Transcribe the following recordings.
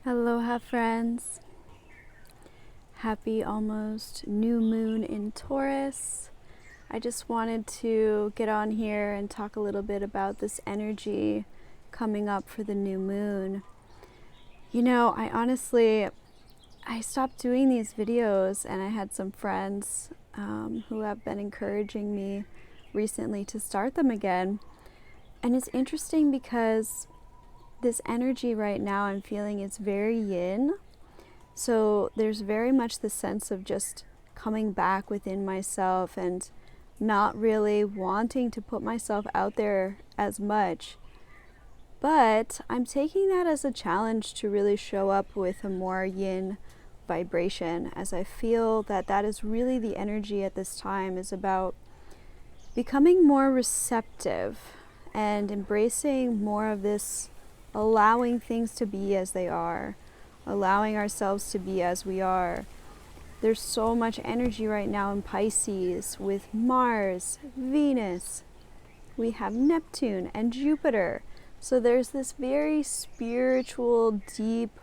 Aloha friends. Happy almost new moon in Taurus. I just wanted to get on here and talk a little bit about this energy coming up for the new moon. You know, I stopped doing these videos and I had some friends who have been encouraging me recently to start them again. And it's interesting because this energy right now I'm feeling is very yin. So there's very much the sense of just coming back within myself and not really wanting to put myself out there as much. But I'm taking that as a challenge to really show up with a more yin vibration, as I feel that that is really the energy at this time, is about becoming more receptive and embracing more of this, allowing things to be as they are, allowing ourselves to be as we are. There's so much energy right now in Pisces with Mars, Venus. We have Neptune and Jupiter. So there's this very spiritual, deep,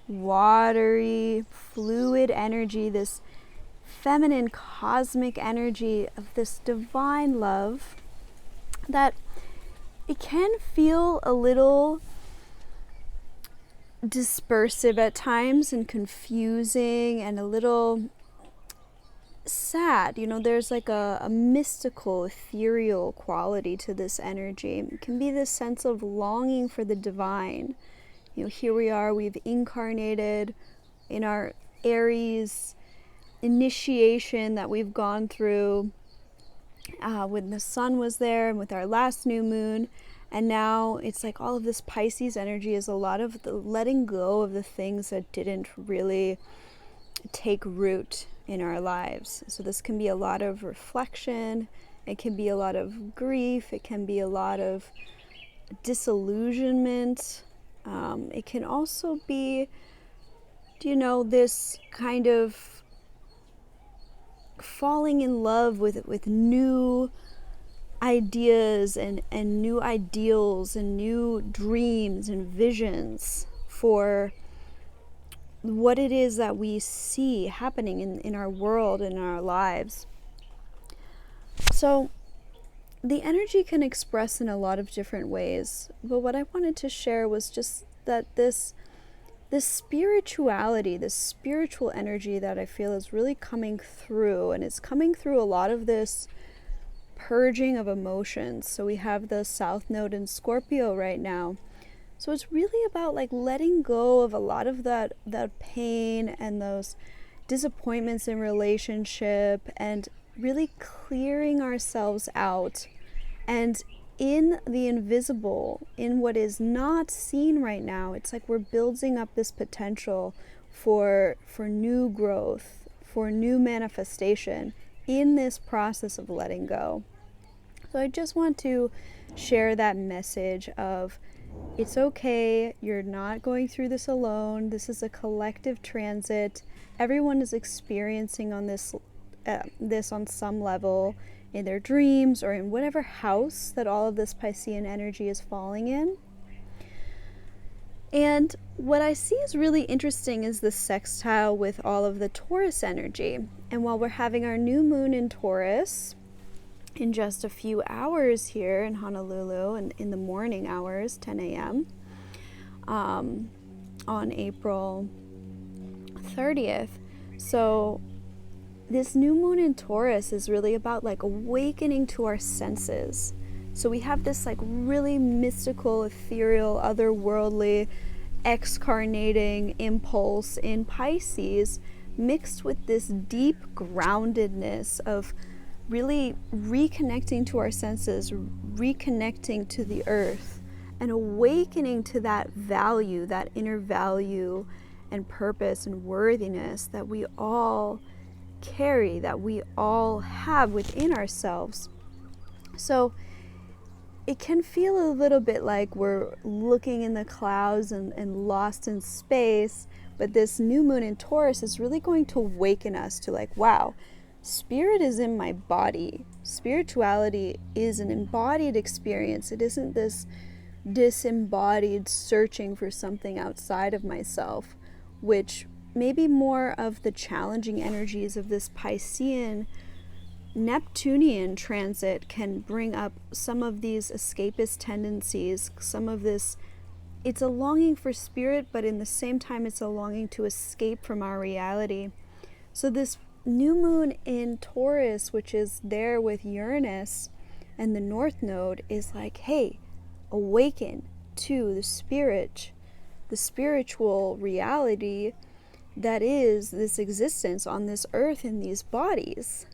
watery, fluid energy, this feminine cosmic energy of this divine love that it can feel a little dispersive at times and confusing and a little sad. You know, there's like a mystical, ethereal quality to this energy. It can be this sense of longing for the divine. You know, here we are, we've incarnated in our Aries initiation that we've gone through when the sun was there and with our last new moon. And now it's like all of this Pisces energy is a lot of the letting go of the things that didn't really take root in our lives. So this can be a lot of reflection. It can be a lot of grief. It can be a lot of disillusionment. It can also be, you know, this kind of falling in love with new ideas and new ideals and new dreams and visions for what it is that we see happening in our world and in our lives. So the energy can express in a lot of different ways, but what I wanted to share was just that this spirituality, this spiritual energy that I feel is really coming through, and it's coming through a lot of this purging of emotions. So we have the South Node in Scorpio right now. So it's really about like letting go of a lot of that pain and those disappointments in relationship, and really clearing ourselves out. And in the invisible, in what is not seen right now, it's like we're building up this potential for new growth, for new manifestation in this process of letting go. So I just want to share that message of it's okay, you're not going through this alone. This is a collective transit. Everyone is experiencing on this on some level in their dreams or in whatever house that all of this Piscean energy is falling in. And what I see is really interesting is the sextile with all of the Taurus energy. And while we're having our new moon in Taurus in just a few hours here in Honolulu, and in the morning hours, 10 a.m., on April 30th. So this new moon in Taurus is really about like awakening to our senses. So we have this like really mystical, ethereal, otherworldly, excarnating impulse in Pisces, mixed with this deep groundedness of really reconnecting to our senses, reconnecting to the earth, and awakening to that value, that inner value and purpose and worthiness that we all carry, that we all have within ourselves. So it can feel a little bit like we're looking in the clouds and lost in space, but this new moon in Taurus is really going to awaken us to like, wow, spirit is in my body. Spirituality is an embodied experience. It isn't this disembodied searching for something outside of myself, which maybe more of the challenging energies of this Piscean Neptunian transit can bring up some of these escapist tendencies, some of this. It's a longing for spirit, but in the same time it's a longing to escape from our reality. So this new moon in Taurus, which is there with Uranus and the North Node, is like, hey, awaken to the spirit, the spiritual reality that is this existence on this earth in these bodies.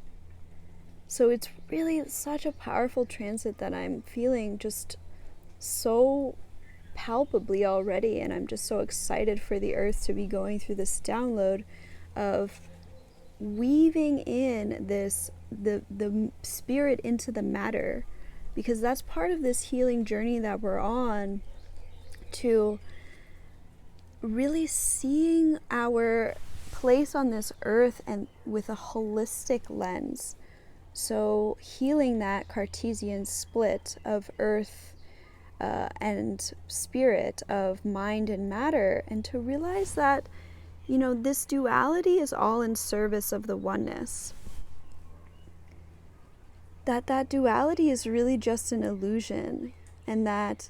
So it's really such a powerful transit that I'm feeling just so palpably already, and I'm just so excited for the earth to be going through this download of weaving in this the spirit into the matter, because that's part of this healing journey that we're on, to really seeing our place on this earth and with a holistic lens. So healing that Cartesian split of earth and spirit, of mind and matter, and to realize that, you know, this duality is all in service of the oneness. That duality is really just an illusion, and that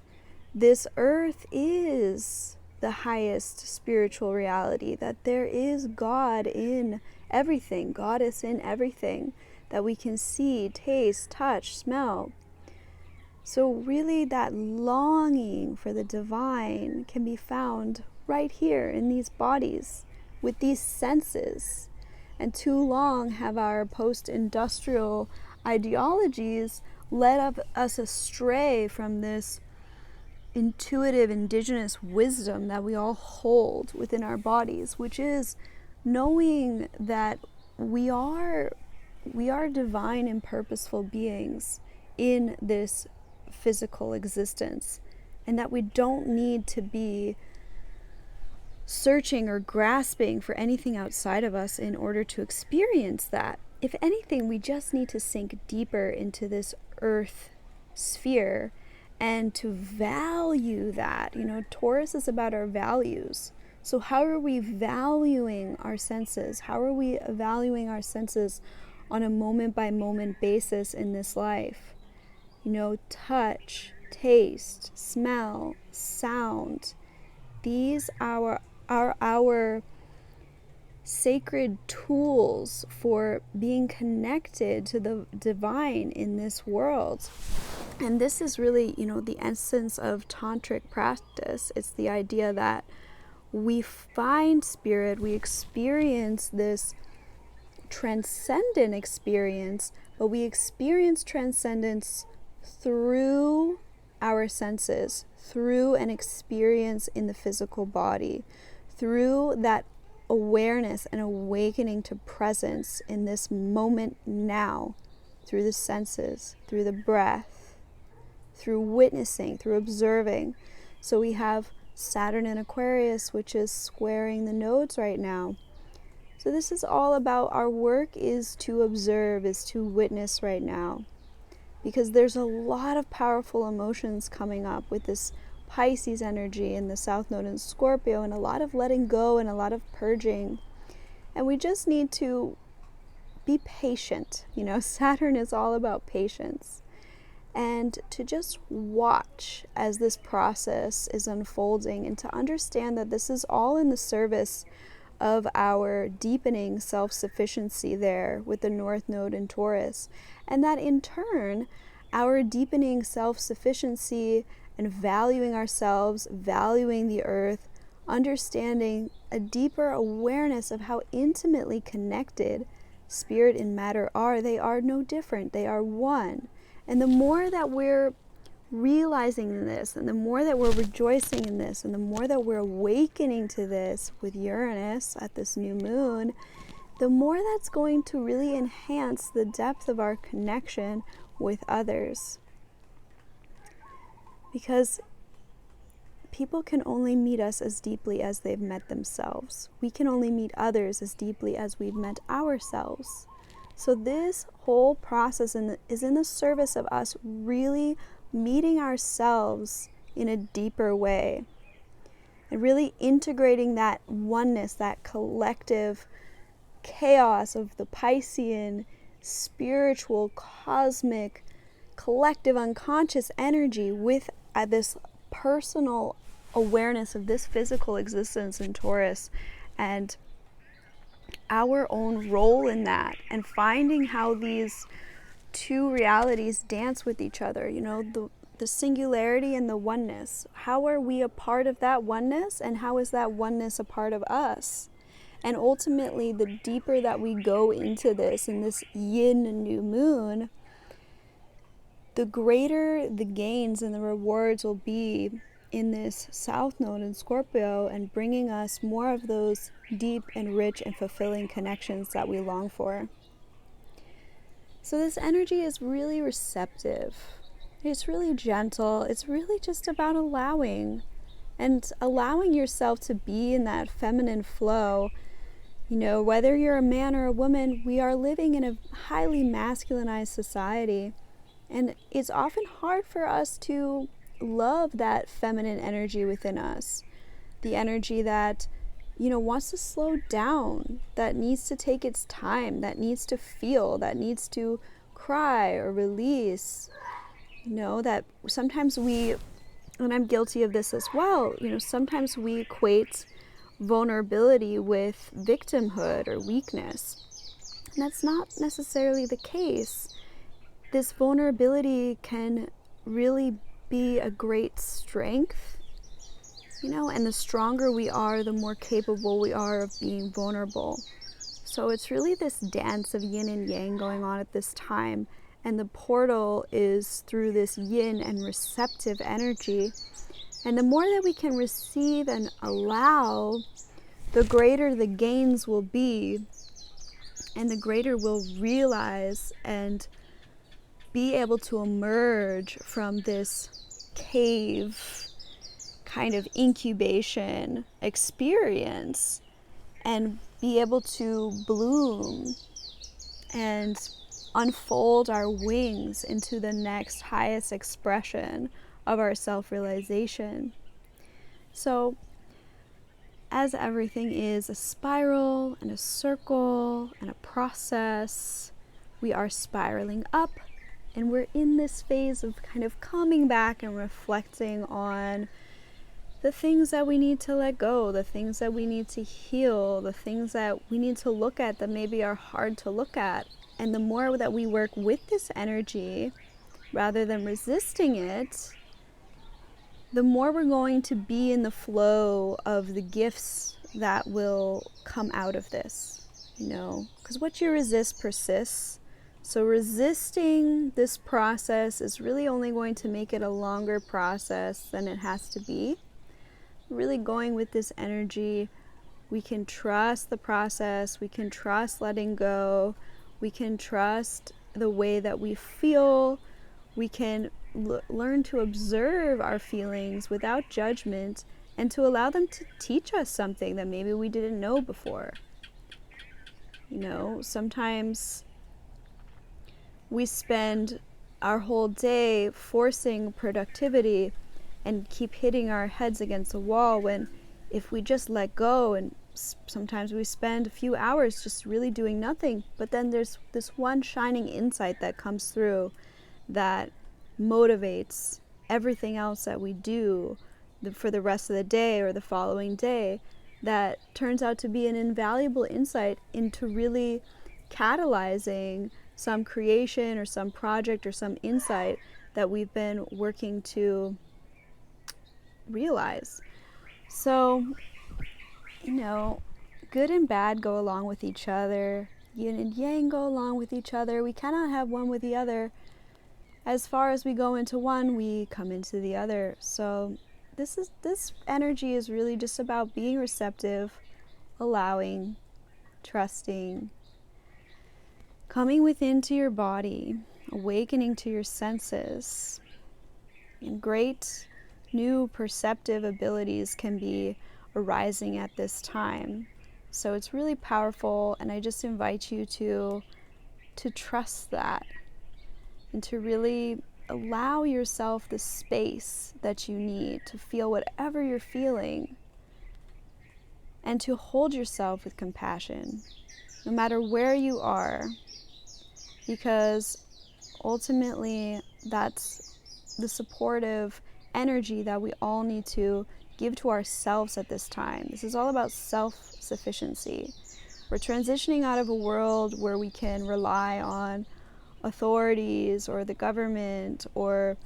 this earth is the highest spiritual reality, that there is God in everything, Goddess in everything that we can see, taste, touch, smell. So really that longing for the divine can be found right here in these bodies with these senses. And too long have our post-industrial ideologies led us astray from this intuitive indigenous wisdom that we all hold within our bodies, which is knowing that we are divine and purposeful beings in this physical existence, and that we don't need to be searching or grasping for anything outside of us in order to experience that. If anything, we just need to sink deeper into this earth sphere and to value that. You know, Taurus is about our values. So how are we valuing our senses? How are we valuing our senses on a moment by moment basis in this life? You know, touch, taste, smell, sound. These are our sacred tools for being connected to the divine in this world. And this is really, you know, the essence of tantric practice. It's the idea that we find spirit, we experience this transcendent experience, but we experience transcendence through our senses, through an experience in the physical body, through that awareness and awakening to presence in this moment now, through the senses, through the breath, through witnessing, through observing. So we have Saturn in Aquarius, which is squaring the nodes right now. So this is all about, our work is to observe, is to witness right now. Because there's a lot of powerful emotions coming up with this Pisces energy and the South Node in Scorpio, and a lot of letting go and a lot of purging. And we just need to be patient. You know, Saturn is all about patience. And to just watch as this process is unfolding, and to understand that this is all in the service of our deepening self-sufficiency there with the North Node in Taurus. And that in turn, our deepening self-sufficiency and valuing ourselves, valuing the earth, understanding a deeper awareness of how intimately connected spirit and matter are. They are no different. They are one. And the more that we're realizing this, and the more that we're rejoicing in this, and the more that we're awakening to this with Uranus at this new moon, the more that's going to really enhance the depth of our connection with others. Because people can only meet us as deeply as they've met themselves. We can only meet others as deeply as we've met ourselves. So this whole process is in the service of us really meeting ourselves in a deeper way. And really integrating that oneness, that collective chaos of the Piscean, spiritual, cosmic, collective unconscious energy with this personal awareness of this physical existence in Taurus, and our own role in that, and finding how these two realities dance with each other, the singularity and the oneness. How are we a part of that oneness, and how is that oneness a part of us? And ultimately, the deeper that we go into this, in this yin new moon, the greater the gains and the rewards will be in this South Node in Scorpio, and bringing us more of those deep and rich and fulfilling connections that we long for. So this energy is really receptive. It's really gentle. It's really just about allowing yourself to be in that feminine flow. Whether you're a man or a woman, we are living in a highly masculinized society. And it's often hard for us to love that feminine energy within us. The energy that, wants to slow down, that needs to take its time, that needs to feel, that needs to cry or release. That sometimes and I'm guilty of this as well, sometimes we equate vulnerability with victimhood or weakness. And that's not necessarily the case. This vulnerability can really be a great strength, and the stronger we are, the more capable we are of being vulnerable. So it's really this dance of yin and yang going on at this time, and the portal is through this yin and receptive energy. And the more that we can receive and allow, the greater the gains will be, and the greater we'll realize and be able to emerge from this cave kind of incubation experience, and be able to bloom and unfold our wings into the next highest expression of our self-realization. So, as everything is a spiral and a circle and a process, we are spiraling up, and we're in this phase of kind of coming back and reflecting on the things that we need to let go, the things that we need to heal, the things that we need to look at that maybe are hard to look at. And the more that we work with this energy, rather than resisting it, the more we're going to be in the flow of the gifts that will come out of this, because what you resist persists. So resisting this process is really only going to make it a longer process than it has to be. Really going with this energy, we can trust the process, we can trust letting go, we can trust the way that we feel, we can learn to observe our feelings without judgment, and to allow them to teach us something that maybe we didn't know before. Sometimes we spend our whole day forcing productivity and keep hitting our heads against a wall, when if we just let go, and sometimes we spend a few hours just really doing nothing, but then there's this one shining insight that comes through that motivates everything else that we do for the rest of the day or the following day, that turns out to be an invaluable insight into really catalyzing some creation or some project or some insight that we've been working to realize. So, good and bad go along with each other. Yin and yang go along with each other. We cannot have one with the other. As far as we go into one, we come into the other. So this energy is really just about being receptive, allowing, trusting, coming within to your body, awakening to your senses. And great new perceptive abilities can be arising at this time. So it's really powerful, and I just invite you to trust that, and to really allow yourself the space that you need to feel whatever you're feeling, and to hold yourself with compassion, no matter where you are, because ultimately that's the supportive energy that we all need to give to ourselves at this time. This is all about self-sufficiency. We're transitioning out of a world where we can rely on authorities or the government or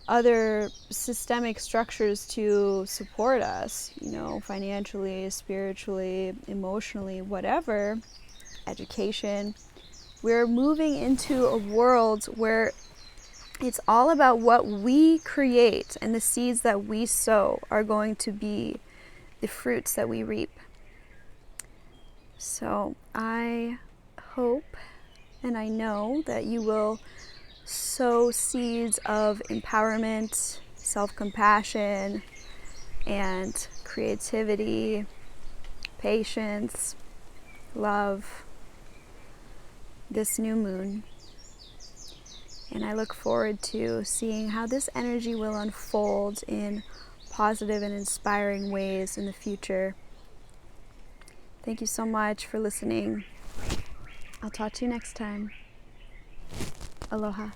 other systemic structures to support us, financially, spiritually, emotionally, whatever, education. We're moving into a world where it's all about what we create, and the seeds that we sow are going to be the fruits that we reap. So I hope and I know that you will sow seeds of empowerment, self-compassion, and creativity, patience, love this new moon. And I look forward to seeing how this energy will unfold in positive and inspiring ways in the future. Thank you so much for listening. I'll talk to you next time. Aloha.